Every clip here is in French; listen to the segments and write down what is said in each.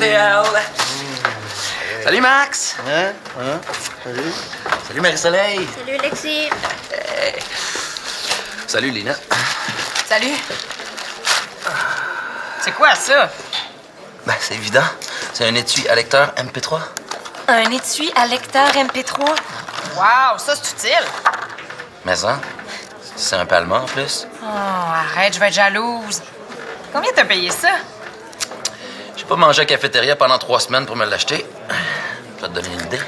RDL. Salut, Max. Salut. Salut, Marie-Soleil. Salut, Lexi. Salut, Lina. Salut. C'est quoi, ça? Ben, c'est évident. C'est un étui à lecteur MP3. Un étui à lecteur MP3. Wow, ça, c'est utile. Mais ça, c'est un palma en plus. Oh, arrête, je vais être jalouse. Combien t'as payé ça? J'ai pas mangé à la cafétéria pendant 3 semaines pour me l'acheter. Je vais te donner une idée.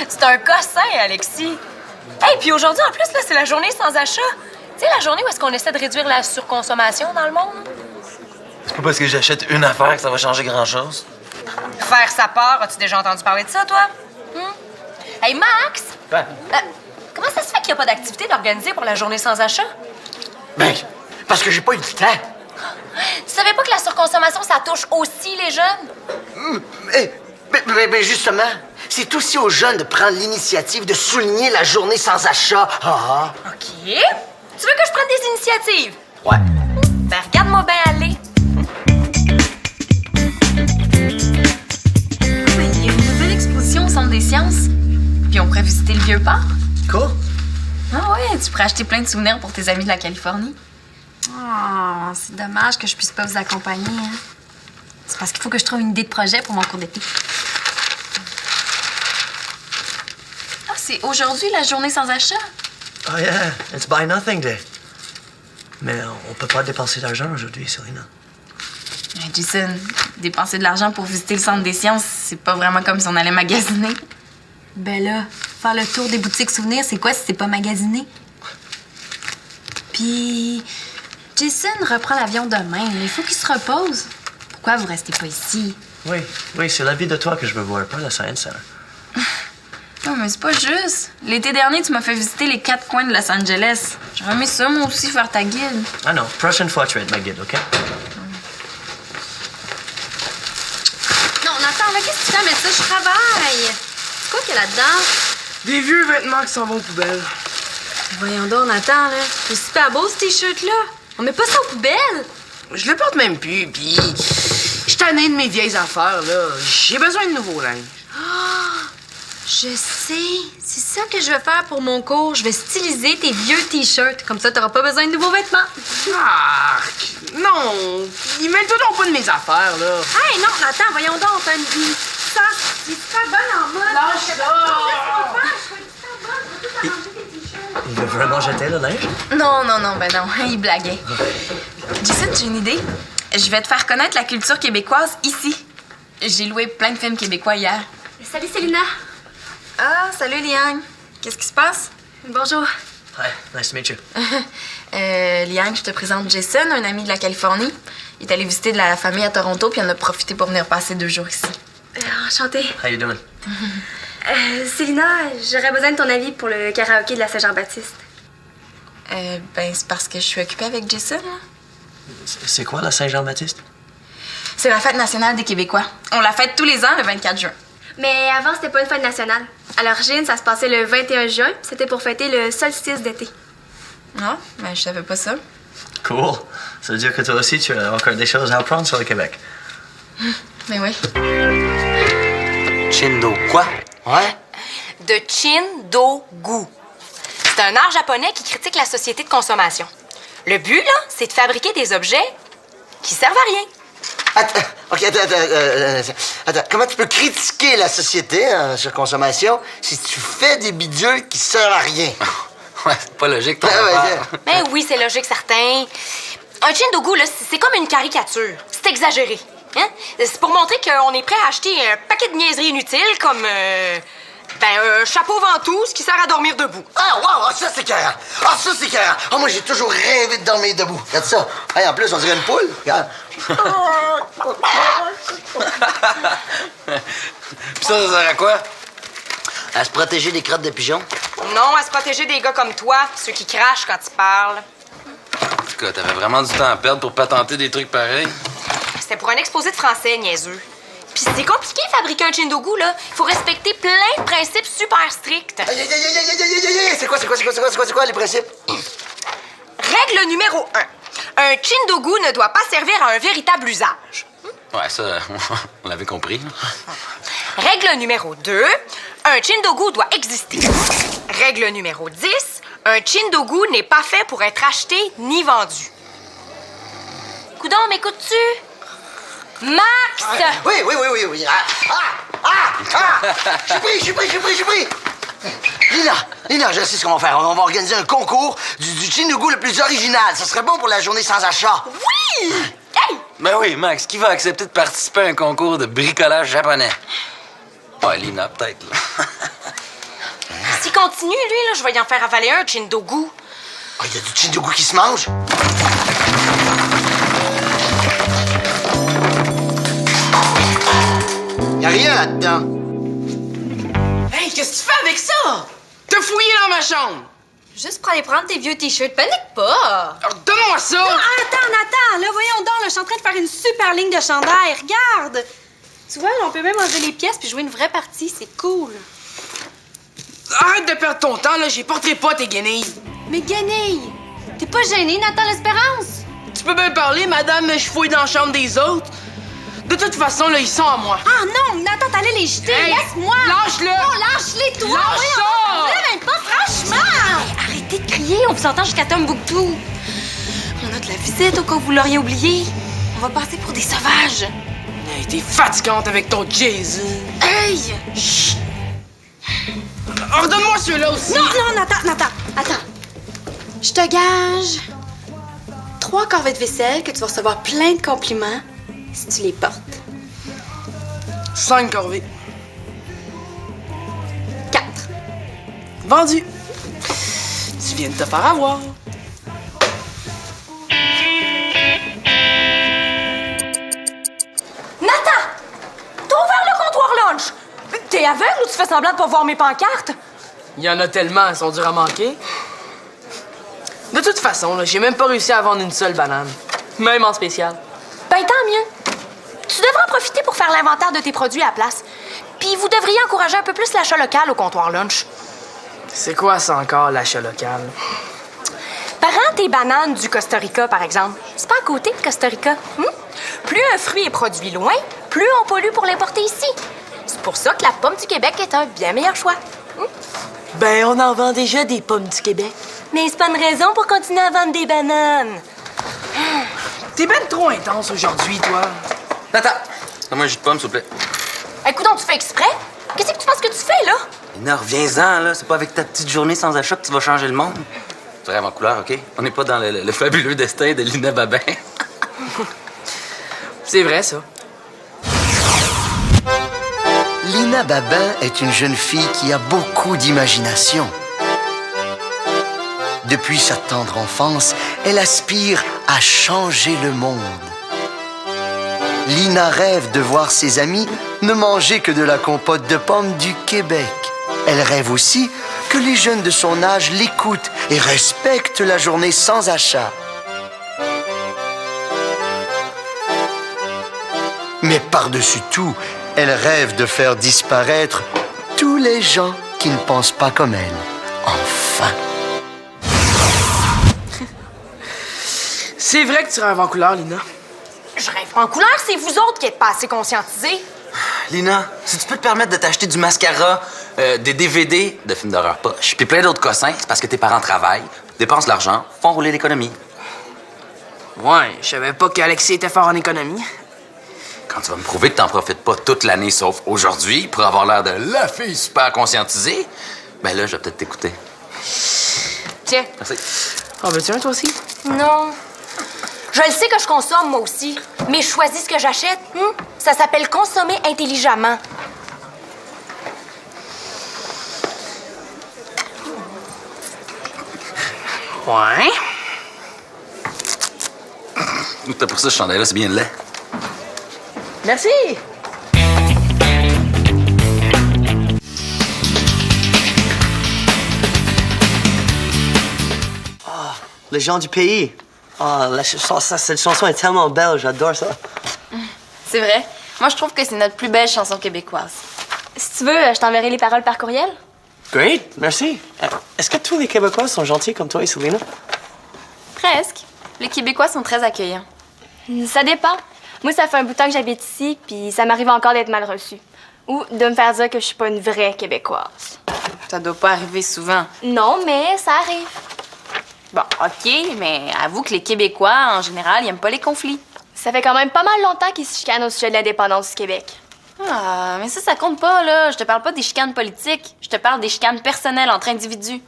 C'est un cossin, Alexis. Hey, puis aujourd'hui, en plus, là, c'est la journée sans achat. Tu sais, la journée où est-ce qu'on essaie de réduire la surconsommation dans le monde? C'est pas parce que j'achète une affaire que ça va changer grand-chose. Faire sa part, as-tu déjà entendu parler de ça, toi? Hey, Max! Ben, Comment ça se fait qu'il n'y a pas d'activité d'organiser pour la journée sans achat? ben, parce que j'ai pas eu le temps. Tu savais pas que la surconsommation, ça touche aussi les jeunes? Mais justement, c'est aussi aux jeunes de prendre l'initiative de souligner la journée sans achat. OK. Tu veux que je prenne des initiatives? Ouais. Ben, regarde-moi bien aller. Il y a une nouvelle exposition au Centre des sciences. Puis on pourrait visiter le vieux port. Cool. Ah ouais, tu pourrais acheter plein de souvenirs pour tes amis de la Californie. Oh, c'est dommage que je puisse pas vous accompagner. Hein. C'est parce qu'il faut que je trouve une idée de projet pour mon cours d'été. Ah, c'est aujourd'hui la journée sans achat? Oh yeah, it's buy nothing day. Mais on peut pas dépenser d'argent aujourd'hui, Selena. Jason, dépenser de l'argent pour visiter le Centre des sciences, c'est pas vraiment comme si on allait magasiner. Ben là, faire le tour des boutiques souvenirs, c'est quoi si c'est pas magasiner? Puis, Jason reprend l'avion demain, mais il faut qu'il se repose. Pourquoi vous restez pas ici? Oui, c'est la vie de toi que je veux voir, pas le Science Center. Non, mais c'est pas juste. L'été dernier, tu m'as fait visiter les 4 coins de Los Angeles. J'aurais aimé ça, moi aussi, faire ta guide. Ah non, prochaine fois, tu vas être ma guide, OK? Non, Nathan, là, qu'est-ce que tu fais? Mais ça, je travaille. C'est quoi qu'il y a là-dedans? Des vieux vêtements qui s'en vont aux poubelles. Voyons donc, Nathan, là. C'est super beau, ce T-shirt-là. On met pas ça aux poubelles. Je le porte même plus, pis je suis tanné de mes vieilles affaires, là. J'ai besoin de nouveaux linge. Je sais. C'est ça que je vais faire pour mon cours. Je vais styliser tes vieux T-shirts. Comme ça, t'auras pas besoin de nouveaux vêtements. Arc! Non! Ils mêlent tout donc pas de mes affaires, là. Hey, non, Nathan, voyons donc. T'as une vie. Ça, c'est super bonne en mode. Lâche ça! Il veut vraiment jeter le linge? Non, ben non, il blaguait. Jason, j'ai une idée. Je vais te faire connaître la culture québécoise ici. J'ai loué plein de films québécois hier. Salut, Célina. Ah, salut Liang. Qu'est-ce qui se passe? Bonjour. Hi, nice to meet you. Liang, je te présente Jason, un ami de la Californie. Il est allé visiter de la famille à Toronto, puis il en a profité pour venir passer 2 jours ici. Enchantée. How you doing? Célina, j'aurais besoin de ton avis pour le karaoké de la Saint-Jean-Baptiste. Ben, c'est parce que je suis occupée avec Jason, là. C'est quoi la Saint-Jean-Baptiste? C'est la fête nationale des Québécois. On la fête tous les ans, le 24 juin. Mais avant, c'était pas une fête nationale. À l'origine, ça se passait le 21 juin. C'était pour fêter le solstice d'été. Ah, ben, je savais pas ça. Cool. Ça veut dire que toi aussi, tu as encore des choses à apprendre sur le Québec. Mais oui. Chindo quoi? Ouais? De Chin-do-gu. C'est un art japonais qui critique la société de consommation. Le but, là, c'est de fabriquer des objets qui servent à rien. Attends. Comment tu peux critiquer la société sur consommation si tu fais des bidules qui servent à rien? Ouais, c'est pas logique, ton Ouais, affaire. Ben oui, c'est logique, certain. Un Chin-do-gu, là, c'est comme une caricature. C'est exagéré. Hein? C'est pour montrer qu'on est prêt à acheter un paquet de niaiseries inutiles comme... un chapeau ventouse qui sert à dormir debout. Ah, wow! Ça, c'est carré! Moi, j'ai toujours rêvé de dormir debout. Regarde ça. Hey, en plus, on dirait une poule. Regarde. Puis ça sert à quoi? À se protéger des crottes de pigeons. Non, à se protéger des gars comme toi, ceux qui crachent quand ils parlent. En tout cas, t'avais vraiment du temps à perdre pour patenter des trucs pareils. C'était pour un exposé de français, niaiseux. Puis c'est compliqué de fabriquer un Chin-do-gu, là. Il faut respecter plein de principes super stricts. Aïe. C'est quoi les principes? Règle numéro 1. Un Chin-do-gu ne doit pas servir à un véritable usage. Ouais, ça, on l'avait compris. Règle numéro 2, un Chindogu doit exister. Règle numéro 10, un Chindogu n'est pas fait pour être acheté ni vendu. Coudon, m'écoutes-tu? Max! Oui. J'ai pris. Lina, je sais ce qu'on va faire. On va organiser un concours du Chindogu le plus original. Ça serait bon pour la journée sans achat. Oui! Hey! Ben oui, Max, qui va accepter de participer à un concours de bricolage japonais? Ouais, Lina, peut-être, là. S'il continue, lui, là, je vais y en faire avaler un Chindogu. Ah, il y a du Chindogu qui se mange? Y a rien là-dedans. Hey, qu'est-ce que tu fais avec ça? T'as fouillé dans ma chambre. Juste pour aller prendre tes vieux t-shirts. Panique pas! Alors, donne-moi ça. Non, attends, là, voyons donc, là, je suis en train de faire une super ligne de chandail, regarde! Tu vois, là, on peut même enlever les pièces puis jouer une vraie partie, c'est cool. Arrête de perdre ton temps, là, j'y porterai pas tes guenilles. Mais Guenille, t'es pas gêné, Nathan l'Espérance? Tu peux bien parler, madame, mais je fouille dans la chambre des autres. De toute façon, là, ils sont à moi. Ah non, Nathan, t'allais les jeter, Hey, laisse-moi! lâche-le. Non, lâche-les, toi! Lâche Voyons, ça! fais même pas, franchement! Arrêtez de crier, on vous entend jusqu'à Tombouctou. On a de la visite au cas où vous l'auriez oublié. On va passer pour des sauvages. Hey, t'es fatigante avec ton Jason. Hey! Chut! Ordonne-moi ceux-là aussi. Non, Nathan, attends. Je te gage 3 corvées de vaisselle que tu vas recevoir plein de compliments si tu les portes. 5 corvées. 4. Vendu. Tu viens de te faire avoir. Nathan! T'as ouvert le comptoir lunch! T'es aveugle ou tu fais semblant de pas voir mes pancartes? Il y en a tellement, elles sont dures à manquer. De toute façon, là, j'ai même pas réussi à vendre une seule banane. Même en spécial. Ben tant mieux. Tu devrais en profiter pour faire l'inventaire de tes produits à la place. Puis vous devriez encourager un peu plus l'achat local au comptoir lunch. C'est quoi ça encore, l'achat local? Prends tes bananes du Costa Rica, par exemple. C'est pas à côté de Costa Rica. Plus un fruit est produit loin, plus on pollue pour l'importer ici. C'est pour ça que la pomme du Québec est un bien meilleur choix. Ben, on en vend déjà des pommes du Québec. Mais c'est pas une raison pour continuer à vendre des bananes. T'es ben trop intense aujourd'hui, toi. Attends, donne-moi un jus de pomme, s'il vous plaît. Écoute, tu fais exprès? Qu'est-ce que tu penses que tu fais, là? Lina, reviens-en, là. C'est pas avec ta petite journée sans achat que tu vas changer le monde. Tu rêves en couleur, OK? On n'est pas dans le fabuleux destin de Lina Babin. C'est vrai, ça. Lina Babin est une jeune fille qui a beaucoup d'imagination. Depuis sa tendre enfance, elle aspire à changer le monde. Lina rêve de voir ses amis ne manger que de la compote de pommes du Québec. Elle rêve aussi que les jeunes de son âge l'écoutent et respectent la journée sans achat. Mais par-dessus tout, elle rêve de faire disparaître tous les gens qui ne pensent pas comme elle. Enfin. C'est vrai que tu rêves en couleur, Lina. Je rêve pas en couleur, c'est vous autres qui êtes pas assez conscientisés. Lina, si tu peux te permettre de t'acheter du mascara, des DVD de films d'horreur poche, puis plein d'autres cossins, c'est parce que tes parents travaillent, dépensent l'argent, font rouler l'économie. Ouais, je savais pas qu'Alexis était fort en économie. Quand tu vas me prouver que t'en profites pas toute l'année sauf aujourd'hui pour avoir l'air de la fille super conscientisée, ben là, je vais peut-être t'écouter. Tiens. Merci. Ah, veux-tu un, toi aussi? Non. Je le sais que je consomme, moi aussi. Mais je choisis ce que j'achète. Ça s'appelle consommer intelligemment. Ouais. T'as pour ça, ce chandail-là, c'est bien laid. Merci. Les gens du pays. Ah, cette chanson est tellement belle, j'adore ça. C'est vrai. Moi, je trouve que c'est notre plus belle chanson québécoise. Si tu veux, je t'enverrai les paroles par courriel. Great, merci. Est-ce que tous les Québécois sont gentils comme toi et Selena? Presque. Les Québécois sont très accueillants. Ça dépend. Moi, ça fait un bout de temps que j'habite ici, puis ça m'arrive encore d'être mal reçue. Ou de me faire dire que je suis pas une vraie Québécoise. Ça doit pas arriver souvent. Non, mais ça arrive. Bon, OK, mais avoue que les Québécois, en général, ils aiment pas les conflits. Ça fait quand même pas mal longtemps qu'ils se chicanent au sujet de l'indépendance du Québec. Ah, mais ça compte pas, là. Je te parle pas des chicanes politiques. Je te parle des chicanes personnelles entre individus.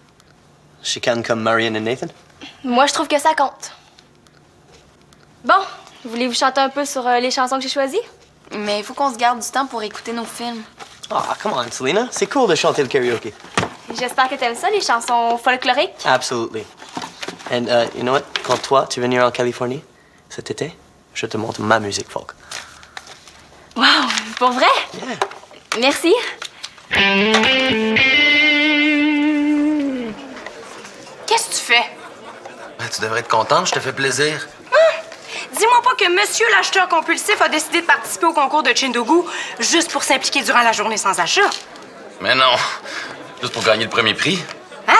Chicane comme Marion et Nathan? Moi, je trouve que ça compte. Bon, voulez-vous chanter un peu sur les chansons que j'ai choisies? Mais il faut qu'on se garde du temps pour écouter nos films. Oh, come on, Selena. C'est cool de chanter le karaoke. J'espère que t'aimes ça, les chansons folkloriques. Absolutely. And you know what? Quand toi, tu vas venir en Californie cet été, je te montre ma musique folk. Wow, pour vrai? Yeah. Merci. Qu'est-ce que tu fais? Ben, tu devrais être contente, je te fais plaisir. Dis-moi pas que monsieur l'acheteur compulsif a décidé de participer au concours de Chindogu juste pour s'impliquer durant la journée sans achat. Mais non, juste pour gagner le premier prix. Hein?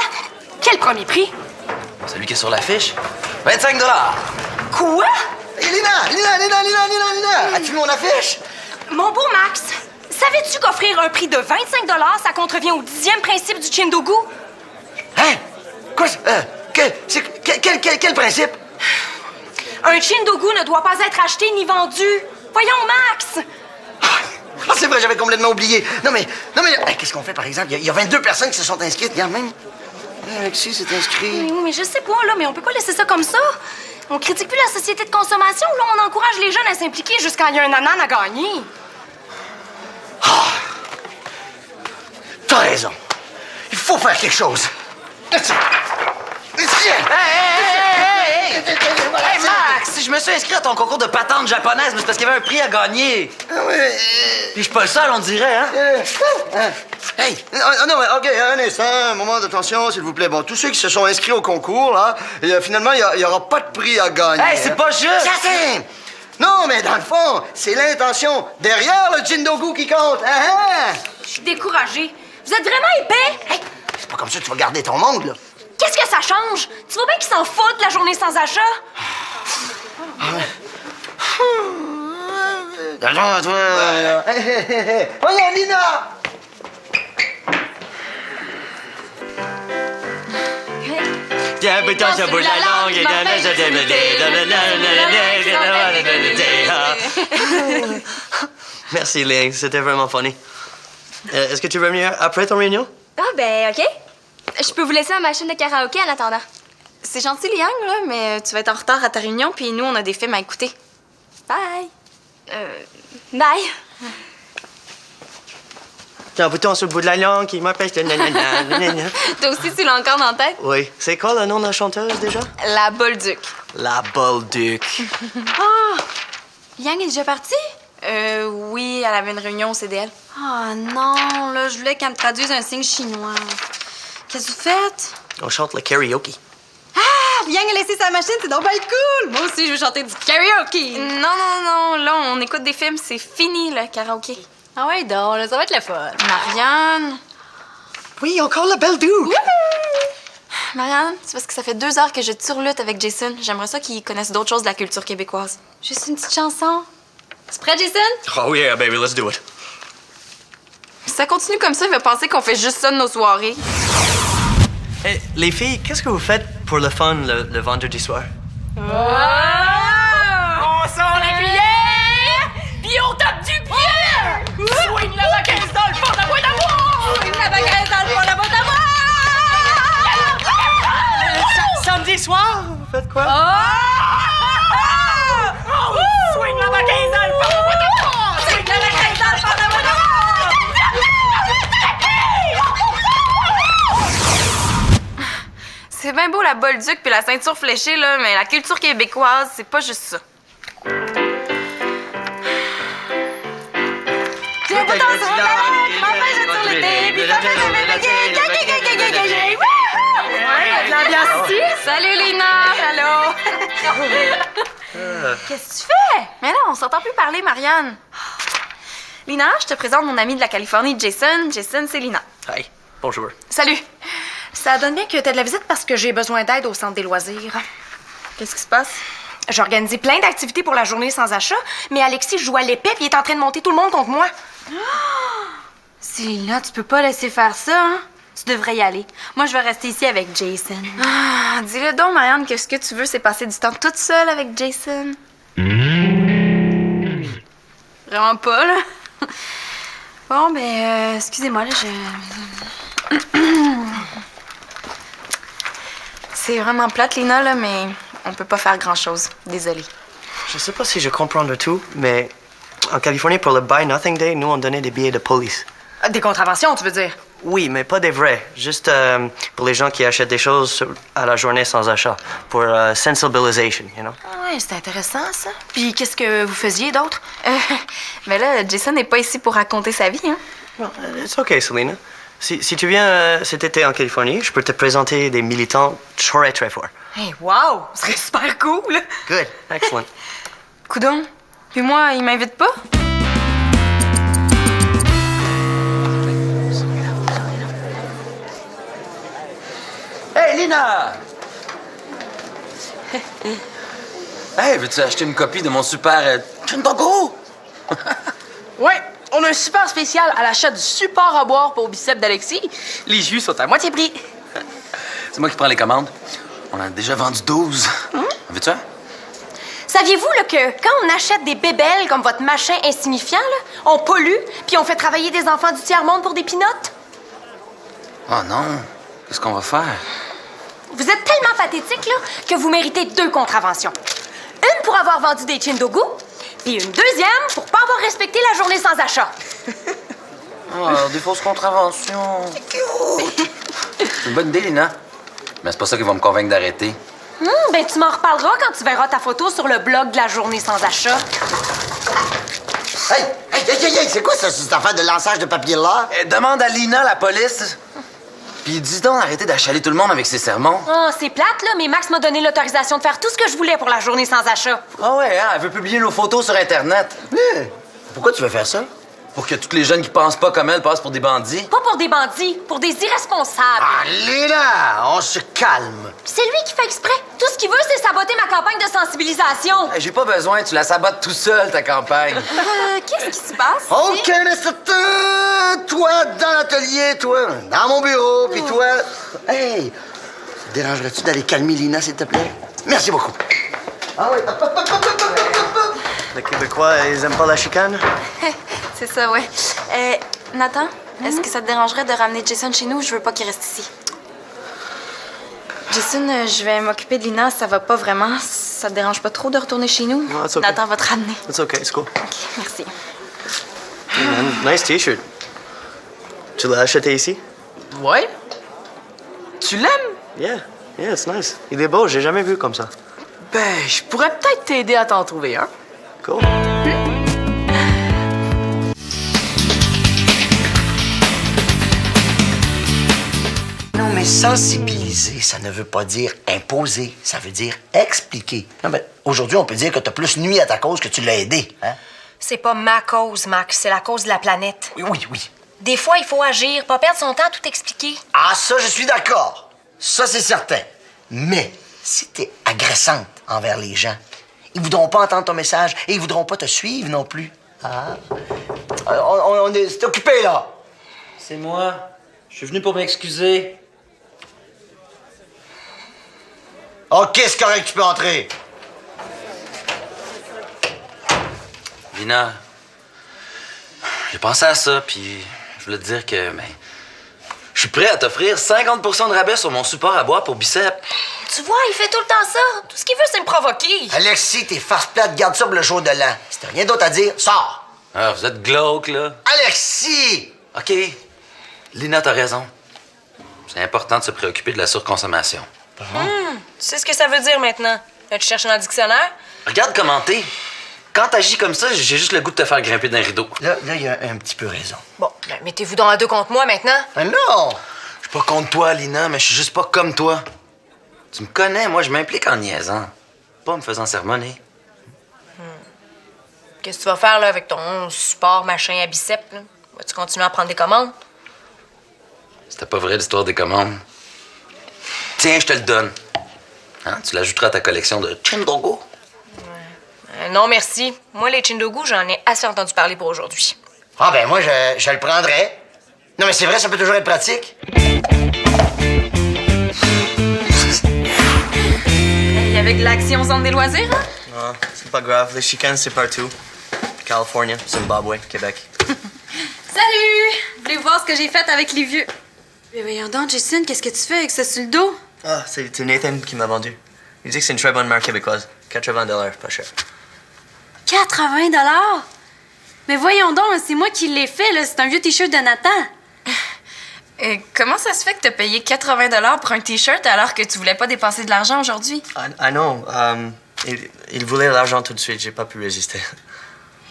Quel premier prix? Celui qui est sur l'affiche. 25 $. Quoi? Hey, Lina! As-tu vu mon affiche? Mon beau Max, savais-tu qu'offrir un prix de 25 $, ça contrevient au 10e principe du Chindogu? Hein? Quoi? Quel principe? Un Chindogu ne doit pas être acheté ni vendu. Voyons, Max! Ah, c'est vrai, j'avais complètement oublié. Non, mais qu'est-ce qu'on fait, par exemple? Il y a 22 personnes qui se sont inscrites, regarde même. Alexis s'est inscrit. Oui, mais je sais pas, là, mais on peut pas laisser ça comme ça. On critique plus la société de consommation, là, on encourage les jeunes à s'impliquer jusqu'à il y a un anan à gagner. T'as raison. Il faut faire quelque chose. Hey Max, je me suis inscrit à ton concours de patente japonaise, mais c'est parce qu'il y avait un prix à gagner. Puis je suis pas le seul, on dirait, hein? Hey! Non, mais OK, un instant, un moment d'attention, s'il vous plaît. Bon, tous ceux qui se sont inscrits au concours, là, finalement, il n'y aura pas de prix à gagner. Hey, c'est pas juste! J'assine! Non, mais dans le fond, c'est l'intention derrière le Chindogu qui compte, hein? Je suis découragée. Vous êtes vraiment épais? Hey, c'est pas comme ça que tu vas garder ton monde, là. Qu'est-ce que ça change? Tu vois bien qu'ils s'en foutent de la journée sans achat? Voyons, Lina! Merci, Léa. C'était vraiment funny. Est-ce que tu veux venir après ton réunion? Ah, ben, OK. Je peux vous laisser ma machine de karaoké en attendant. C'est gentil, Liang, là, mais tu vas être en retard à ta réunion, puis nous, on a des films à écouter. Bye! Bye. T'as un bouton sur le bout de la langue qui m'empêche de nanana. Toi aussi, tu l'as encore dans la tête? Oui. C'est quoi le nom de la chanteuse, déjà? La Bolduc. La Bolduc. Yang est déjà partie? Oui, elle avait une réunion au CDL. Ah non, là, je voulais qu'elle me traduise un signe chinois. Qu'est-ce que vous faites? On chante le karaoke. Ah, bien a laissé sa machine, c'est donc bien cool! Moi aussi, je veux chanter du karaoke! Non, là, on écoute des films, c'est fini, le karaoké. Ah ouais, donc, là, ça va être le fun. Marianne! Oui, encore la Bolduc! Marianne, c'est parce que ça fait 2 heures que je turlute avec Jason. J'aimerais ça qu'il connaisse d'autres choses de la culture québécoise. Juste une petite chanson. Tu prêt, Jason? Oh yeah, baby, let's do it. Si ça continue comme ça, il va penser qu'on fait juste ça de nos soirées. Hey, les filles, qu'est-ce que vous faites pour le fun le vendredi soir? On sort la cuillère, puis on tape du pied! Swing la baguette dans le fond de la boîte à bois! Swing la baguette dans le fond de la boîte à bois! Samedi soir, vous faites quoi? Swing la baguette dans le fond de la boîte à bois! Swing la baguette dans le fond de la boîte à bois! C'est bien beau la Bolduc puis la ceinture fléchée, là, mais la culture québécoise, c'est pas juste ça. J'ai un bouton sur la langue, m'empêche de sur l'été, puis ça fait de l'ambiance ici. Salut, Lina! Allô? Qu'est-ce que tu fais? Mais là, on s'entend plus parler, Marianne. Lina, je te présente mon ami de la Californie, Jason. Jason, c'est Lina. Hi, bonjour. Salut. Ça donne bien que t'as de la visite parce que j'ai besoin d'aide au centre des loisirs. Qu'est-ce qui se passe? J'ai organisé plein d'activités pour la journée sans achat, mais Alexis joue à l'épée puis il est en train de monter tout le monde contre moi. Céline, tu peux pas laisser faire ça, hein? Tu devrais y aller. Moi, je vais rester ici avec Jason. Ah, dis-le donc, Marianne, que ce que tu veux, c'est passer du temps toute seule avec Jason. Vraiment pas, là. Bon, ben, excusez-moi, là, C'est vraiment plate, Lina, là, mais on peut pas faire grand-chose. Désolée. Je sais pas si je comprends le tout, mais en Californie, pour le Buy Nothing Day, nous, on donnait des billets de police. Des contraventions, tu veux dire? Oui, mais pas des vrais. Juste pour les gens qui achètent des choses à la journée sans achat. Pour sensibilisation, you know? Ah ouais, c'est intéressant, ça. Puis qu'est-ce que vous faisiez d'autre? Mais là, Jason n'est pas ici pour raconter sa vie, hein? Well, it's okay, Selena. Si tu viens cet été en Californie, je peux te présenter des militants très, très forts. Hey, wow! Ce serait super cool! Good. Excellent. Coudon. Puis moi, il m'invite pas? Hey, Lina! Hey, veux-tu acheter une copie de mon super Chindogo? Ouais, on a un super spécial à l'achat du support à boire pour biceps d'Alexis. Les jus sont à moitié prix. C'est moi qui prends les commandes. On en a déjà vendu 12. Veux-tu un? Saviez-vous là, que quand on achète des bébelles comme votre machin insignifiant, là, on pollue puis on fait travailler des enfants du tiers-monde pour des pinottes? Oh non. Qu'est-ce qu'on va faire? Vous êtes tellement pathétique là, que vous méritez 2 contraventions. Une pour avoir vendu des Chindogu, puis une deuxième pour pas avoir respecté la journée sans achat. Oh, des fausses contraventions. C'est une bonne idée, Lina. Mais c'est pas ça qui va me convaincre d'arrêter. Ben tu m'en reparleras quand tu verras ta photo sur le blog de la journée sans achat. Hey, c'est quoi ça, cette affaire de lançage de papier là? Demande à Lina, la police. Puis dis donc d'arrêter d'achaler tout le monde avec ses sermons. Ah, c'est plate, là, mais Max m'a donné l'autorisation de faire tout ce que je voulais pour la journée sans achat. Ah ouais, hein? Elle veut publier nos photos sur Internet. Pourquoi tu veux faire ça? Pour que tous les jeunes qui pensent pas comme elle passent pour des bandits. Pas pour des bandits, pour des irresponsables. Allez là, on se calme. C'est lui qui fait exprès. Tout ce qu'il veut, c'est saboter ma campagne de sensibilisation. Hey, j'ai pas besoin, tu la sabotes tout seul, ta campagne. Qu'est-ce qui se passe? OK, mais toi dans l'atelier, toi dans mon bureau, puis toi... Hey, ça te dérangerais-tu d'aller calmer Lina, s'il te plaît? Merci beaucoup. Ah oui, Les Québécois, ils aiment pas la chicane? C'est ça, ouais. Nathan, est-ce que ça te dérangerait de ramener Jason chez nous? Je veux pas qu'il reste ici. Jason, je vais m'occuper de Lina, ça va pas vraiment. Ça te dérange pas trop de retourner chez nous? No, it's okay. Nathan va te ramener. It's okay, it's cool. OK, merci. Hey, man, nice T-shirt. Tu l'as acheté ici? Ouais? Tu l'aimes? Yeah, it's nice. Il est beau, j'ai jamais vu comme ça. Ben, je pourrais peut-être t'aider à t'en trouver un. Cool. Non, mais sensibiliser, ça ne veut pas dire imposer, ça veut dire expliquer. Non, mais aujourd'hui, on peut dire que t'as plus nuit à ta cause que tu l'as aidé, hein? C'est pas ma cause, Max, c'est la cause de la planète. Oui. Des fois, il faut agir, pas perdre son temps à tout expliquer. Ah, ça, je suis d'accord. Ça, c'est certain. Mais si t'es agressante envers les gens, ils voudront pas entendre ton message et ils voudront pas te suivre non plus. Ah. C'est occupé, là. C'est moi. Je suis venu pour m'excuser. OK, c'est correct, tu peux entrer. Lina, j'ai pensé à ça, puis je voulais te dire que, je suis prêt à t'offrir 50 de rabais sur mon support à boire pour biceps. Tu vois, il fait tout le temps ça. Tout ce qu'il veut, c'est me provoquer. Alexis, tes farces plates, garde ça pour le jour de l'an. Si t'as rien d'autre à dire, sors. Ah, vous êtes glauque, là. Alexis! OK. Lina, t'as raison. C'est important de se préoccuper de la surconsommation. Tu sais ce que ça veut dire maintenant? Là, tu cherches dans le dictionnaire? Regarde comment t'es. Quand t'agis comme ça, j'ai juste le goût de te faire grimper d'un rideau. Là, il y a un petit peu raison. Bon, ben, mettez-vous dans à 2 contre moi maintenant. Ah non! Je suis pas contre toi, Lina, mais je suis juste pas comme toi. Tu me connais, moi, je m'implique en niaisant. Pas en me faisant sermonner. Qu'est-ce que tu vas faire là avec ton support machin à biceps? Là? Vas-tu continuer à prendre des commandes? C'était pas vrai l'histoire des commandes. Tiens, je te le donne. Hein, tu l'ajouteras à ta collection de Chindogo. Non, merci. Moi, les Chindogu, j'en ai assez entendu parler pour aujourd'hui. Ah, ben moi, je le prendrais. Non, mais c'est vrai, ça peut toujours être pratique. Il y avait de l'action au centre des loisirs, hein? Non, c'est pas grave. Les chicanes, c'est partout. Californie, Zimbabwe, Québec. Salut! Vous voulez voir ce que j'ai fait avec les vieux? Mais voyons donc, Jason, qu'est-ce que tu fais avec ça sur le dos? Ah, c'est Nathan qui m'a vendu. Il dit que c'est une très bonne marque québécoise. 80 $, pas cher. 80 $? Mais voyons donc, c'est moi qui l'ai fait, là. C'est un vieux T-shirt de Nathan. Comment ça se fait que t'as payé 80 $ pour un T-shirt alors que tu voulais pas dépenser de l'argent aujourd'hui? I know. Il voulait l'argent tout de suite. J'ai pas pu résister.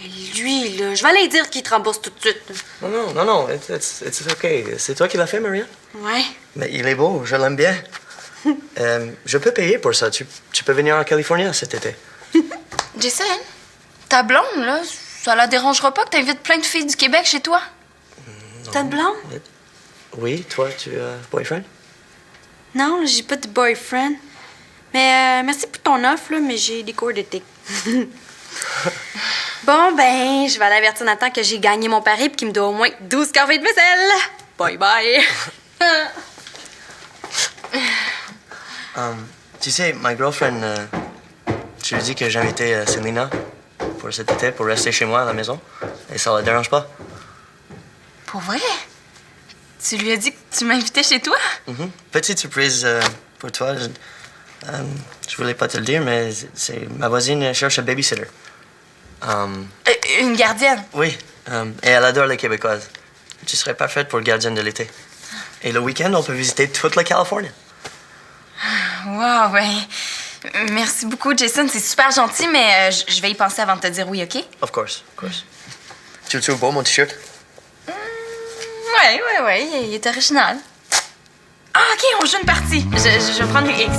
Et lui, là, je vais aller dire qu'il te rembourse tout de suite. Non. It's okay. C'est toi qui l'as fait, Marianne? Ouais. Mais il est beau. Je l'aime bien. Je peux payer pour ça. Tu peux venir en Californie cet été. Jason, ta blonde, là, ça la dérangera pas que t'invites plein de filles du Québec chez toi? T'as de blonde? Oui, toi, tu as boyfriend? Non, j'ai pas de boyfriend. Mais merci pour ton offre, là, mais j'ai des cours d'été. Bon, ben, je vais aller avertir Nathan que j'ai gagné mon pari et qu'il me doit au moins 12 corvées de vaisselle. Bye bye. Tu sais, ma girlfriend, je lui ai dit que j'invitais Selena pour cet été, pour rester chez moi à la maison. Et ça la dérange pas. Pour vrai? Tu lui as dit que tu m'invitais chez toi? Petite surprise pour toi. Je voulais pas te le dire, mais c'est ma voisine cherche un babysitter. Une gardienne? Oui, et elle adore les Québécoises. Tu serais parfaite pour gardienne de l'été. Et le week-end, on peut visiter toute la Californie. Wow, ben... Merci beaucoup, Jason. C'est super gentil, mais je vais y penser avant de te dire oui, OK? Of course. Tu le trouves beau, mon T-shirt? Ouais, il est original. Ah, OK, on joue une partie. Je vais prendre les X.